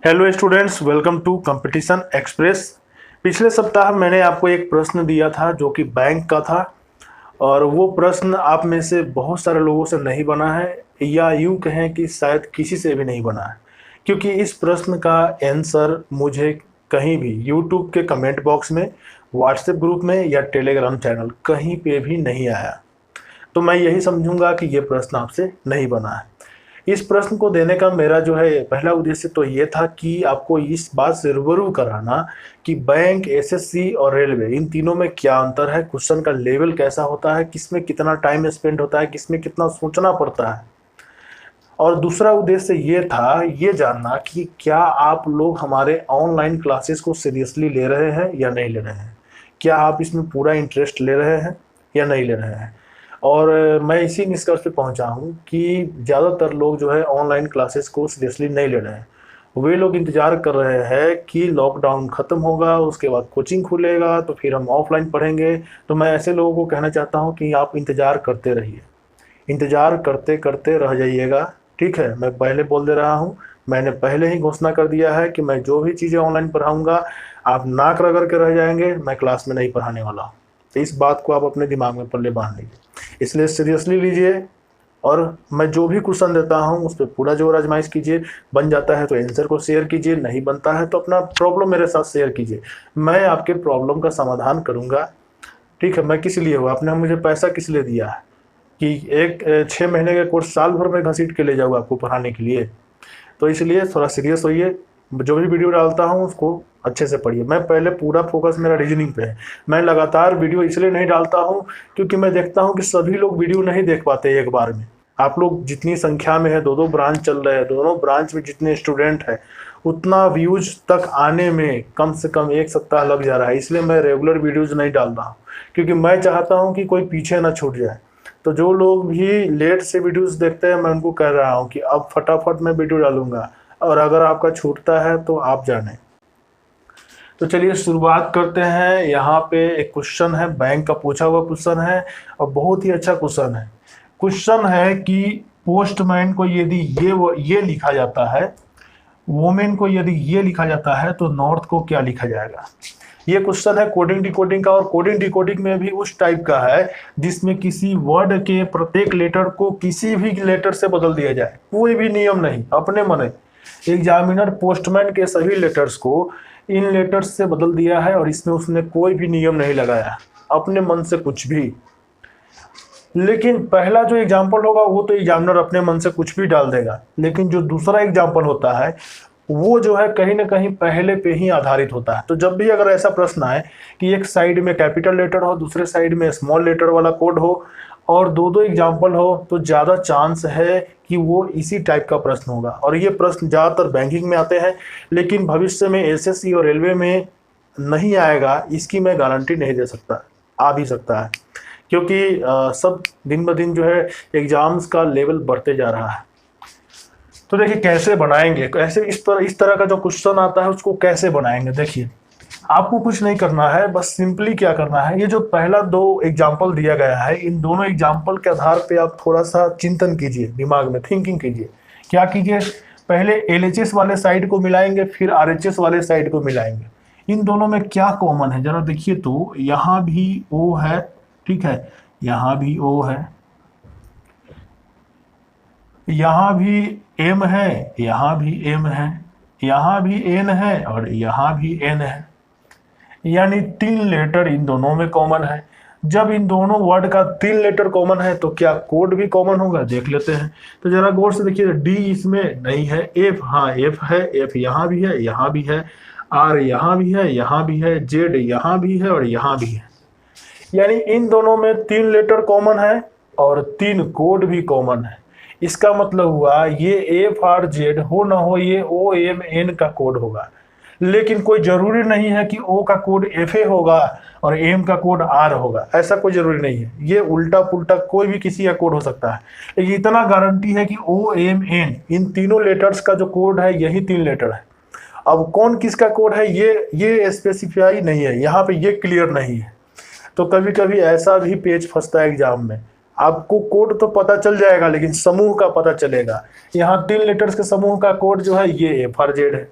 Hello students, welcome to Competition Express. पिछले सप्ताह मैंने आपको एक प्रश्न दिया था जो कि बैंक का था। और वो प्रश्न आप में से बहुत सारे लोगों से नहीं बना है, या यूं कहें कि शायद किसी से भी नहीं बना है, क्योंकि इस प्रश्न का आंसर मुझे कहीं भी यूट्यूब के कमेंट बॉक्स में, व्हाट्सएप ग्रुप में या टेलीग्राम चैनल कहीं पे भी नहीं आया। तो मैं यही समझूंगा कि ये प्रश्न आपसे नहीं बना है। इस प्रश्न को देने का मेरा जो है पहला उद्देश्य तो ये था कि आपको इस बात से रूबरू कराना कि बैंक, एसएससी और रेलवे, इन तीनों में क्या अंतर है, क्वेश्चन का लेवल कैसा होता है, किसमें कितना टाइम स्पेंड होता है, किसमें कितना सोचना पड़ता है। और दूसरा उद्देश्य ये था ये जानना कि क्या आप लोग हमारे ऑनलाइन क्लासेस को सीरियसली ले रहे हैं या नहीं ले रहे हैं, क्या आप इसमें पूरा इंटरेस्ट ले रहे हैं या नहीं ले रहे हैं। और मैं इसी निष्कर्ष पे पहुंचा हूं कि ज़्यादातर लोग जो है ऑनलाइन क्लासेस को सीरियसली नहीं ले रहे हैं। वे लोग इंतज़ार कर रहे हैं कि लॉकडाउन ख़त्म होगा, उसके बाद कोचिंग खुलेगा तो फिर हम ऑफलाइन पढ़ेंगे। तो मैं ऐसे लोगों को कहना चाहता हूं कि आप इंतज़ार करते रहिए, इंतज़ार करते करते रह जाइएगा। ठीक है, मैं पहले बोल दे रहा हूँ, मैंने पहले ही घोषणा कर दिया है कि मैं जो भी चीज़ें ऑनलाइन पढ़ाऊँगा, आप नाक रगड़ के रह जाएंगे, मैं क्लास में नहीं पढ़ाने वाला हूँ। तो इस बात को आप अपने दिमाग में पल्ले बांध लीजिए, इसलिए सीरियसली लीजिए। और मैं जो भी क्वेश्चन देता हूँ उस पर पूरा जोर आजमाइश कीजिए। बन जाता है तो आंसर को शेयर कीजिए, नहीं बनता है तो अपना प्रॉब्लम मेरे साथ शेयर कीजिए, मैं आपके प्रॉब्लम का समाधान करूँगा। ठीक है, मैं किस लिए हुआ, आपने मुझे पैसा किस लिए दिया है कि एक 6 महीने का कोर्स साल भर में घसीट के ले जाऊँगा आपको पढ़ाने के लिए। तो इसलिए थोड़ा सीरियस होइए, जो भी वीडियो डालता हूँ उसको अच्छे से पढ़िए। मैं पहले पूरा फोकस मेरा रीजनिंग पे है। मैं लगातार वीडियो इसलिए नहीं डालता हूँ क्योंकि मैं देखता हूँ कि सभी लोग वीडियो नहीं देख पाते एक बार में। आप लोग जितनी संख्या में है, दो दो ब्रांच चल रहे हैं, दोनों ब्रांच में जितने स्टूडेंट हैं, उतना व्यूज तक आने में कम से कम एक सप्ताह लग जा रहा है। इसलिए मैं रेगुलर वीडियोज नहीं डाल रहा हूँ, क्योंकि मैं चाहता हूँ कि कोई पीछे ना छूट जाए। तो जो लोग भी लेट से वीडियोस देखते हैं, मैं उनको कह रहा हूँ कि अब फटाफट मैं वीडियो डालूंगा, और अगर आपका छूटता है तो आप जाने। तो चलिए शुरुआत करते हैं। यहाँ पे एक क्वेश्चन है, बैंक का पूछा हुआ क्वेश्चन है, और बहुत ही अच्छा क्वेश्चन है। क्वेश्चन है कि पोस्टमैन को यदि ये लिखा जाता है, वोमेन को यदि ये लिखा जाता है, तो नॉर्थ को क्या लिखा जाएगा। ये क्वेश्चन है कोडिंग डिकोडिंग का, और कोडिंग डिकोडिंग में भी उस टाइप का है जिसमें किसी वर्ड के प्रत्येक लेटर को किसी भी लेटर से बदल दिया जाए, कोई भी नियम नहीं, अपने मन। एग्जामिनर पोस्टमैन के सभी लेटर्स को इन लेटर्स से बदल दिया है, और इसमें उसने कोई भी नियम नहीं लगाया, अपने मन से कुछ भी। लेकिन पहला जो एग्जाम्पल होगा वो तो एग्जामिनर अपने मन से कुछ भी डाल देगा, लेकिन जो दूसरा एग्जाम्पल होता है वो जो है कहीं ना कहीं पहले पे ही आधारित होता है। तो जब भी अगर ऐसा प्रश्न आए कि एक साइड में कैपिटल लेटर हो, दूसरे साइड में स्मॉल लेटर वाला कोड हो, और दो दो एग्जाम्पल हो, तो ज़्यादा चांस है कि वो इसी टाइप का प्रश्न होगा। और ये प्रश्न ज़्यादातर बैंकिंग में आते हैं, लेकिन भविष्य में एसएससी और रेलवे में नहीं आएगा, इसकी मैं गारंटी नहीं दे सकता। आ भी सकता है, क्योंकि सब दिन ब दिन जो है एग्जाम्स का लेवल बढ़ते जा रहा है। तो देखिए कैसे बनाएंगे, कैसे इस तरह का जो क्वेश्चन आता है उसको कैसे बनाएंगे। देखिए, आपको कुछ नहीं करना है, बस सिंपली क्या करना है, ये जो पहला दो एग्जाम्पल दिया गया है, इन दोनों एग्जाम्पल के आधार पे आप थोड़ा सा चिंतन कीजिए, दिमाग में थिंकिंग कीजिए। क्या कीजिए, पहले एलएचएस वाले साइड को मिलाएंगे, फिर आरएचएस वाले साइड को मिलाएंगे। इन दोनों में क्या कॉमन है जरा देखिए। तो यहाँ भी ओ है, ठीक है, यहाँ भी ओ है, यहाँ भी एम है, यहाँ भी एम है, यहाँ भी एन है, और यहाँ भी एन है। यानी 3 लेटर इन दोनों में कॉमन है। जब इन दोनों वर्ड का 3 लेटर कॉमन है तो क्या कोड भी कॉमन होगा, देख लेते हैं। तो जरा गौर से देखिए, डी इसमें नहीं है, एफ हाँ एफ है, एफ यहाँ भी है, यहाँ भी है, आर यहाँ भी है, यहाँ भी है, जेड यहाँ भी है, और यहाँ भी है। यानी इन दोनों में 3 लेटर कॉमन है और 3 कोड भी कॉमन है। इसका मतलब हुआ ये एफ आर जेड हो ना हो, ये ओ एम एन का कोड होगा। लेकिन कोई जरूरी नहीं है कि ओ का कोड एफ ए होगा और एम का कोड आर होगा, ऐसा कोई जरूरी नहीं है। ये उल्टा पुल्टा कोई भी किसी का कोड हो सकता है, लेकिन इतना गारंटी है कि ओ एम एन इन तीनों लेटर्स का जो कोड है यही 3 लेटर है। अब कौन किसका कोड है ये स्पेसिफाई नहीं है यहाँ पे, ये क्लियर नहीं है। तो कभी कभी ऐसा भी पेज फंसता है एग्जाम में, आपको कोड तो पता चल जाएगा लेकिन समूह का पता चलेगा। यहाँ 3 लेटर्स के समूह का कोड जो है ये एफ आर जेड है,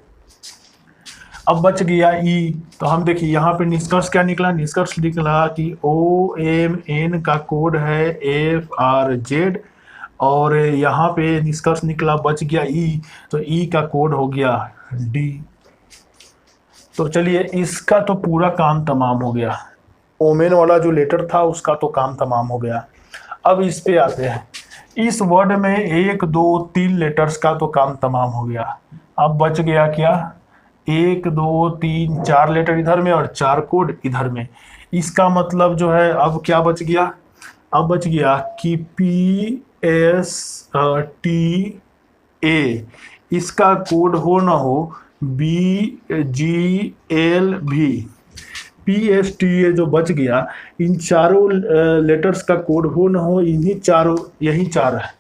अब बच गया ई। तो हम देखिए यहाँ पे निष्कर्ष क्या निकला, निष्कर्ष निकला कि OMN का कोड है FRZ, और यहाँ पे निष्कर्ष निकला बच गया ई, तो ई का कोड हो गया डी। तो चलिए इसका तो पूरा काम तमाम हो गया, ओमेन वाला जो लेटर था उसका तो काम तमाम हो गया। अब इस पे आते हैं, इस वर्ड में 1 2 3 लेटर्स का तो काम तमाम हो गया। अब बच गया क्या, 1 2 3 4 लेटर इधर में और 4 कोड इधर में। इसका मतलब जो है अब क्या बच गया, अब बच गया कि PSTA इसका कोड हो ना हो BGLV। PSTA जो बच गया, इन चारों लेटर्स का कोड हो ना हो इन्हीं चारों, यही चार है।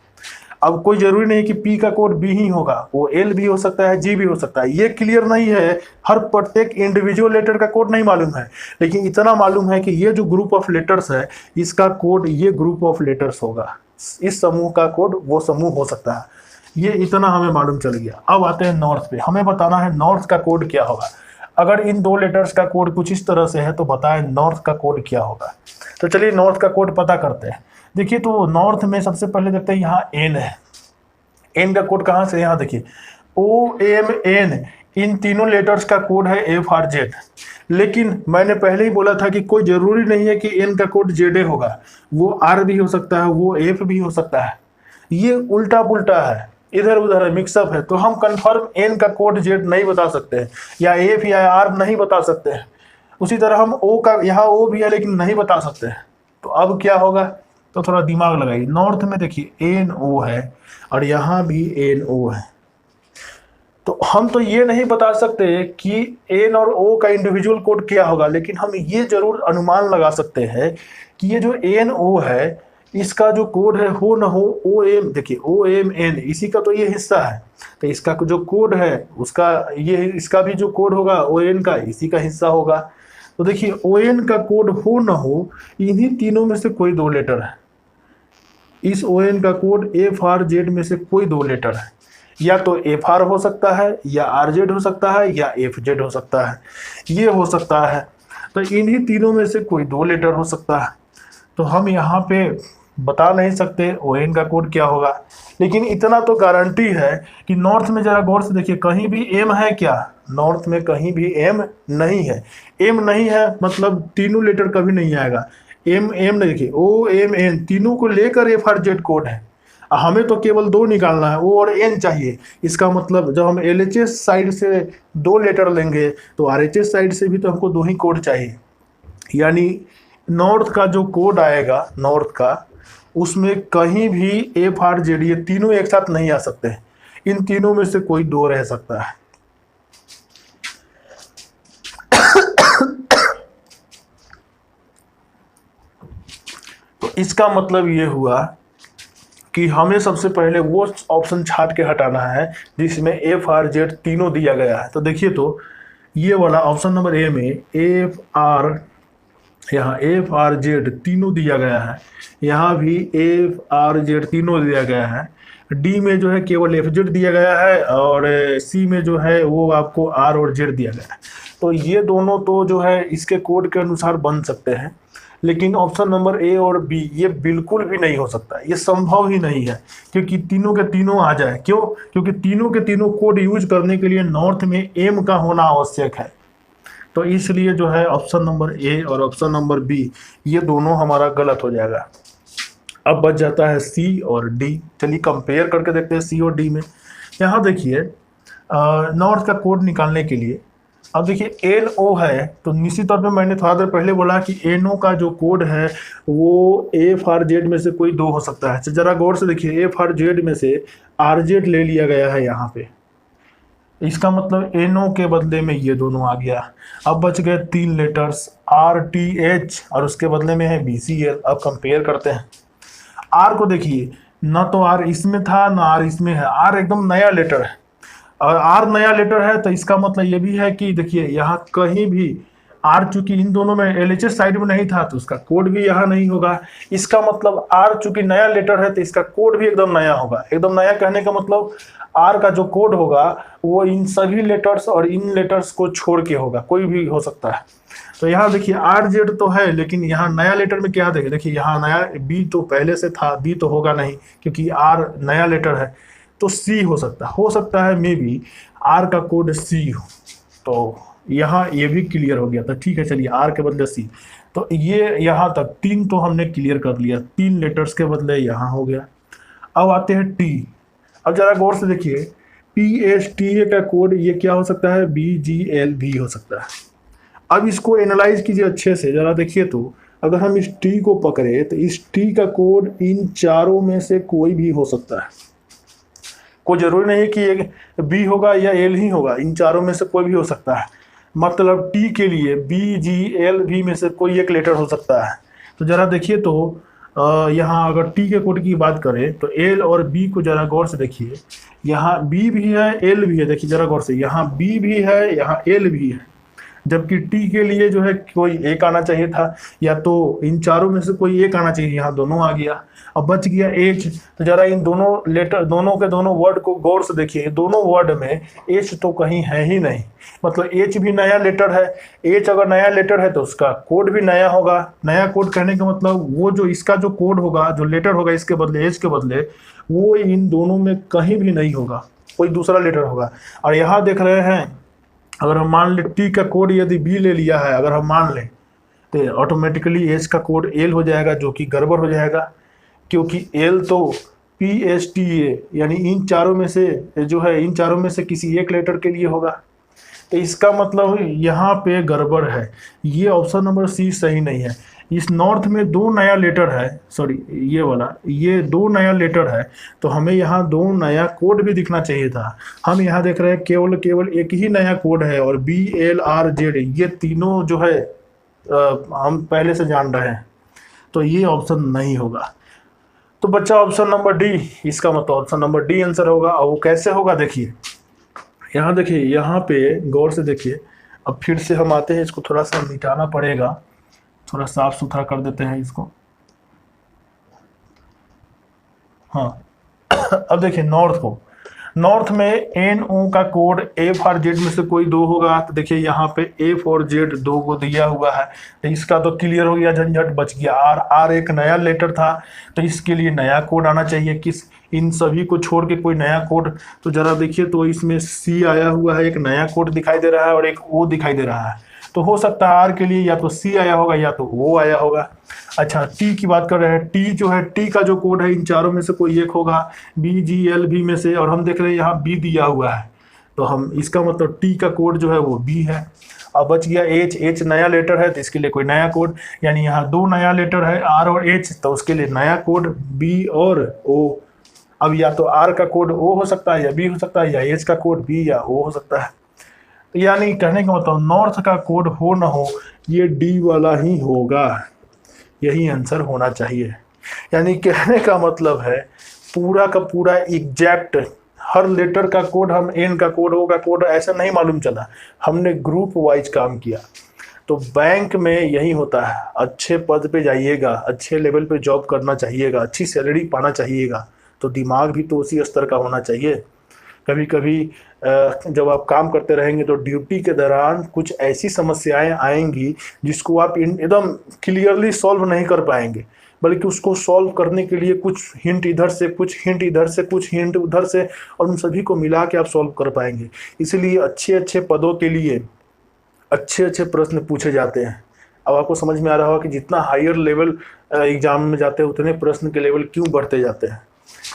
अब कोई जरूरी नहीं कि P का कोड B ही होगा, वो L भी हो सकता है, G भी हो सकता है, ये क्लियर नहीं है। हर प्रत्येक इंडिविजुअल लेटर का कोड नहीं मालूम है, लेकिन इतना मालूम है कि ये जो ग्रुप ऑफ लेटर्स है इसका कोड ये ग्रुप ऑफ लेटर्स होगा, इस समूह का कोड वो समूह हो सकता है, ये इतना हमें मालूम चल गया। अब आते हैं नॉर्थ पे, हमें बताना है नॉर्थ का कोड क्या होगा। अगर इन दो लेटर्स का कोड कुछ इस तरह से है तो बताएं नॉर्थ का कोड क्या होगा। तो चलिए नॉर्थ का कोड पता करते हैं। देखिए तो नॉर्थ में सबसे पहले देखते हैं, यहाँ एन है, एन का कोड कहाँ से, यहाँ देखिए OMN, इन तीनों लेटर्स का कोड है FRZ। लेकिन मैंने पहले ही बोला था कि कोई जरूरी नहीं है कि एन का कोड ZA होगा, वो R भी हो सकता है, वो F भी हो सकता है, ये उल्टा पुल्टा है, इधर उधर है, मिक्सअप है। तो हम कंफर्म एन का कोड Z नहीं बता सकते हैं, या F या R नहीं बता सकते हैं। उसी तरह हम O का, यहाँ O भी है लेकिन नहीं बता सकते हैं। तो अब क्या होगा, तो थोड़ा दिमाग लगाइए। नॉर्थ में देखिए NO है और यहाँ भी NO है, तो हम तो ये नहीं बता सकते कि एन और ओ का इंडिविजुअल कोड क्या होगा, लेकिन हम ये जरूर अनुमान लगा सकते हैं कि ये जो NO है इसका जो कोड है हो ना हो OM, देखिए OMN इसी का तो ये हिस्सा है, तो इसका जो कोड है उसका ये, इसका भी जो कोड होगा ON का इसी का हिस्सा होगा। तो देखिए ON का कोड हो ना हो इन्हीं तीनों में से कोई दो लेटर है, इस ON का कोड FRZ में से कोई दो लेटर है, या तो FR हो सकता है, या RZ हो सकता है, या FZ हो सकता है, ये हो सकता है। तो इन्हीं तीनों में से कोई दो लेटर हो सकता है। तो हम यहाँ पे बता नहीं सकते ON का कोड क्या होगा, लेकिन इतना तो गारंटी है कि नॉर्थ में जरा गौर से देखिए, कहीं भी M है क्या, नॉर्थ में कहीं भी M नहीं है। M नहीं है मतलब तीनों लेटर कभी नहीं आएगा। M नहीं, देखिए OMN तीनों को लेकर FRZ कोड है, हमें तो केवल दो निकालना है, O और N चाहिए। इसका मतलब जब हम LHS साइड से दो लेटर लेंगे तो RHS साइड से भी तो हमको दो ही कोड चाहिए। यानी नॉर्थ का जो कोड आएगा नॉर्थ का, उसमें कहीं भी FRZ ये तीनों एक साथ नहीं आ सकते, इन तीनों में से कोई दो रह सकता है। तो इसका मतलब ये हुआ कि हमें सबसे पहले वो ऑप्शन छाट के हटाना है जिसमें FRZ तीनों दिया गया है। तो देखिए तो ये वाला ऑप्शन नंबर ए में यहाँ FRZ तीनों दिया गया है, यहाँ भी FRZ तीनों दिया गया है, डी में जो है केवल FZ दिया गया है, और सी में जो है वो आपको R और Z दिया गया है। तो ये दोनों तो जो है इसके कोड के अनुसार बन सकते हैं, लेकिन ऑप्शन नंबर ए और बी ये बिल्कुल भी नहीं हो सकता, ये संभव ही नहीं है, क्योंकि तीनों के तीनों आ जाए। क्यों, क्योंकि तीनों के तीनों कोड यूज करने के लिए नॉर्थ में M का होना आवश्यक है। तो इसलिए जो है ऑप्शन नंबर ए और ऑप्शन नंबर बी ये दोनों हमारा गलत हो जाएगा। अब बच जाता है सी और डी। चलिए कंपेयर करके देखते हैं सी और डी में। यहाँ देखिए नॉर्थ का कोड निकालने के लिए, अब देखिए NO है, तो निश्चित तौर पे मैंने थोड़ा देर पहले बोला कि NO का जो कोड है वो FRZ में से कोई दो हो सकता है। जरा गौर से देखिए, FRZ में से RZ ले लिया गया है यहाँ पे, इसका मतलब NO के बदले में ये दोनों आ गया। अब बच गए तीन लेटर्स RTH और उसके बदले में है BCL। अब कंपेयर करते हैं। R को देखिए, ना तो R इसमें था ना R इसमें है, R एकदम नया लेटर है, और R नया लेटर है तो इसका मतलब ये भी है कि देखिए यहाँ कहीं भी आर चूंकि इन दोनों में एलएचएस साइड में नहीं था तो उसका कोड भी यहाँ नहीं होगा। इसका मतलब आर चूंकि नया लेटर है तो इसका कोड भी एकदम नया होगा। एकदम नया कहने का मतलब आर का जो कोड होगा वो इन सभी लेटर्स और इन लेटर्स को छोड़ के होगा, कोई भी हो सकता है। तो यहाँ देखिए आर जेड तो है, लेकिन यहाँ नया लेटर में क्या देखिए यहाँ नया बी तो पहले से था, बी तो होगा नहीं क्योंकि आर नया लेटर है। तो सी हो सकता है मे बी आर का कोड सी हो। तो यहाँ ये भी क्लियर हो गया था। ठीक है, चलिए आर के बदले सी। तो ये यहाँ तक 3 तो हमने क्लियर कर लिया, 3 लेटर्स के बदले यहाँ हो गया। अब आते हैं टी। अब जरा गौर से देखिए, PSTA का कोड ये क्या हो सकता है, BGL भी हो सकता है। अब इसको एनालाइज कीजिए अच्छे से, जरा देखिए तो अगर हम इस टी को पकड़े तो इस टी का कोड इन चारों में से कोई भी हो सकता है। कोई जरूरी नहीं है कि एक बी होगा या एल ही होगा, इन चारों में से कोई भी हो सकता है। मतलब टी के लिए BGL भी में से कोई एक लेटर हो सकता है। तो जरा देखिए तो यहाँ अगर टी के कोड की बात करें तो एल और बी को जरा गौर से देखिए, यहाँ बी भी है एल भी है। देखिए जरा गौर से, यहाँ बी भी है यहाँ एल भी है, जबकि टी के लिए जो है कोई एक आना चाहिए था, या तो इन चारों में से कोई एक आना चाहिए, यहाँ दोनों आ गया। अब बच गया एच। तो जरा इन दोनों लेटर, दोनों के दोनों वर्ड को गौर से देखिए, दोनों वर्ड में एच तो कहीं है ही नहीं। मतलब एच भी नया लेटर है। एच अगर नया लेटर है तो उसका कोड भी नया होगा। नया कोड कहने का मतलब वो जो इसका जो कोड होगा, जो लेटर होगा इसके बदले, एच के बदले, वो इन दोनों में कहीं भी नहीं होगा, कोई दूसरा लेटर होगा। और यहाँ देख रहे हैं, अगर हम मान लें टी का कोड यदि बी ले लिया है, अगर हम मान लें तो ऑटोमेटिकली एच का कोड एल हो जाएगा, जो कि गड़बड़ हो जाएगा क्योंकि एल तो PSTA यानी इन चारों में से जो है, इन चारों में से किसी एक लेटर के लिए होगा। तो इसका मतलब यहाँ पे गड़बड़ है, ये ऑप्शन नंबर सी सही नहीं है। इस नॉर्थ में 2 नया लेटर है, सॉरी ये वाला, ये 2 नया लेटर है, तो हमें यहाँ 2 नया कोड भी दिखना चाहिए था। हम यहाँ देख रहे हैं केवल एक ही नया कोड है, और BLRZ ये तीनों जो है हम पहले से जान रहे हैं, तो ये ऑप्शन नहीं होगा। तो बच्चा ऑप्शन नंबर डी, इसका मतलब ऑप्शन नंबर डी आंसर होगा। और वो कैसे होगा देखिए, यहाँ देखिए, यहाँ पे गौर से देखिए। अब फिर से हम आते हैं, इसको थोड़ा सा मिटाना पड़ेगा, थोड़ा साफ सुथरा कर देते हैं इसको। हाँ अब देखिए नॉर्थ में NO का कोड F और Z में से कोई 2 होगा। तो देखिए यहाँ पे F और Z 2 को दिया हुआ है, तो इसका तो क्लियर हो गया, झंझट बच गया। R एक नया लेटर था, तो इसके लिए नया कोड आना चाहिए। किस, इन सभी को छोड़ के कोई नया कोड। तो जरा देखिए तो इसमें C आया हुआ है, एक नया कोड दिखाई दे रहा है, और एक O दिखाई दे रहा है। तो हो सकता है R के लिए या तो C आया होगा या तो O आया होगा। अच्छा T की बात कर रहे हैं, T जो है, T का जो कोड है इन चारों में से कोई एक होगा, BGL भी में से, और हम देख रहे हैं यहाँ B दिया हुआ है, तो हम इसका मतलब T का कोड जो है वो B है। अब बच गया H नया लेटर है, तो इसके लिए कोई नया कोड, यानी यहाँ 2 नया लेटर है R और H, तो उसके लिए नया कोड B और O। अब या तो R का कोड O हो सकता है, या B हो सकता है, या H का कोड B या O हो सकता है। तो यानी कहने का मतलब नॉर्थ का कोड हो ना हो, ये D वाला ही होगा, यही आंसर होना चाहिए। यानी कहने का मतलब है पूरा का पूरा एग्जैक्ट हर लेटर का कोड, हम N का कोड होगा कोड ऐसा नहीं मालूम चला, हमने ग्रुप वाइज काम किया। तो बैंक में यही होता है, अच्छे पद पे जाइएगा, अच्छे लेवल पे जॉब करना चाहिएगा, अच्छी सैलरी पाना चाहिएगा, तो दिमाग भी तो उसी स्तर का होना चाहिए। कभी कभी जब आप काम करते रहेंगे तो ड्यूटी के दौरान कुछ ऐसी समस्याएं आएंगी जिसको आप एकदम क्लियरली सॉल्व नहीं कर पाएंगे, बल्कि उसको सॉल्व करने के लिए कुछ हिंट इधर से, कुछ हिंट इधर से, कुछ हिंट उधर से, और उन सभी को मिला के आप सॉल्व कर पाएंगे। इसलिए अच्छे अच्छे पदों के लिए अच्छे अच्छे प्रश्न पूछे जाते हैं। अब आपको समझ में आ रहा होगा कि जितना हायर लेवल एग्जाम में जाते हैं उतने प्रश्न के लेवल क्यों बढ़ते जाते हैं।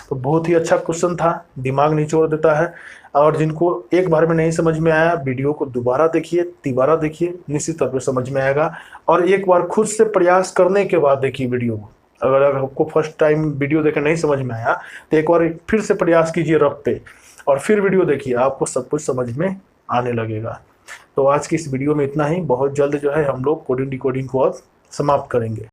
तो बहुत ही अच्छा क्वेश्चन था, दिमाग निचोड़ देता है। और जिनको एक बार में नहीं समझ में आया, वीडियो को दोबारा देखिए, तिबारा देखिए, निश्चित तौर पर समझ में आएगा। और एक बार खुद से प्रयास करने के बाद देखिए वीडियो को। अगर आपको फर्स्ट टाइम वीडियो देकर नहीं समझ में आया तो एक बार फिर से प्रयास कीजिए रफ पे, और फिर वीडियो देखिए, आपको सब कुछ समझ में आने लगेगा। तो आज की इस वीडियो में इतना ही। बहुत जल्द जो है हम लोग कोडिंग डिकोडिंग को समाप्त करेंगे।